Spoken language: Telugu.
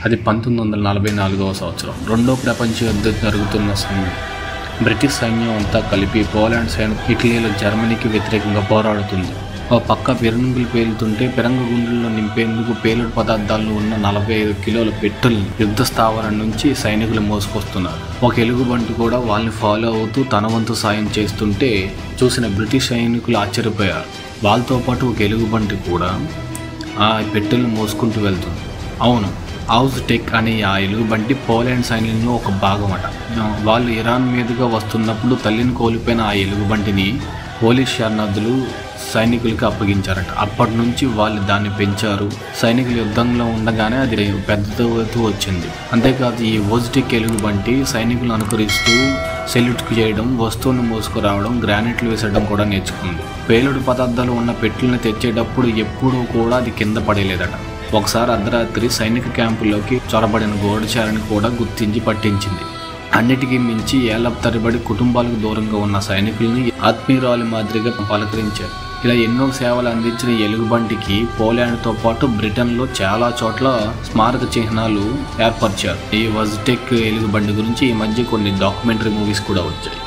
అది 1944వ సంవత్సరం. రెండో ప్రపంచ యుద్ధం జరుగుతున్న సమయం. బ్రిటిష్ సైన్యం అంతా కలిపి పోలాండ్ సైన్యం ఇటలీలో జర్మనీకి వ్యతిరేకంగా పోరాడుతుంది. ఓ పక్క పిరంగులు పేలుతుంటే పిరంగ గుండెల్లో నింపేందుకు పేలుడు పదార్థాలు ఉన్న 45 కిలోల పెట్టుల్ని యుద్ధ స్థావరం నుంచి సైనికులు మోసుకొస్తున్నారు. ఒక ఎలుగుబంటి కూడా వాళ్ళని ఫాలో అవుతూ తన వంతు సాయం చేస్తుంటే చూసిన బ్రిటిష్ సైనికులు ఆశ్చర్యపోయారు. వాళ్ళతో పాటు ఒక ఎలుగుబంటి కూడా ఆ పెట్టెలను మోసుకుంటూ వెళ్తుంది. అవును, ఔజ్టెక్ అనే ఆ ఎలుగుబంటి పోలాండ్ సైన్యంలో ఒక భాగం అట. వాళ్ళు ఇరాన్ మీదుగా వస్తున్నప్పుడు తల్లిని కోల్పోయిన ఆ ఎలుగుబంటిని పోలీస్ శరణార్థులు సైనికులకి అప్పగించారట. అప్పటి నుంచి వాళ్ళు దాన్ని పెంచారు. సైనికులు యుద్ధంలో ఉండగానే అది పెద్దవుతూ వచ్చింది. అంతేకాదు ఈ ఔజ్టెక్ ఎలుగుబంటి సైనికులను అనుకరిస్తూ సెల్యూట్కి చేయడం, వస్తువులను మోసుకురావడం, గ్రానైట్లు వేసడం కూడా నేర్చుకుంది. పేలుడు పదార్థాలు ఉన్న పెట్టెలను తెచ్చేటప్పుడు ఎప్పుడూ కూడా అది కింద పడేలేదట. ఒకసారి అర్ధరాత్రి సైనిక క్యాంపుల్లోకి చొరబడిన గూఢచారిని కూడా గుర్తించి పట్టించింది. అన్నిటికీ మించి ఏళ్ల తరబడి కుటుంబాలకు దూరంగా ఉన్న సైనికుల్ని ఆత్మీయురాలి మాదిరిగా పలకరించారు. ఇలా ఎన్నో సేవలు అందించిన ఎలుగుబంటికి పోలాండ్తో పాటు బ్రిటన్లో చాలా చోట్ల స్మారక చిహ్నాలు ఏర్పరిచారు. ఈ ఔజ్టెక్ ఎలుగుబంటి గురించి ఈ మధ్య కొన్ని డాక్యుమెంటరీ మూవీస్ కూడా వచ్చాయి.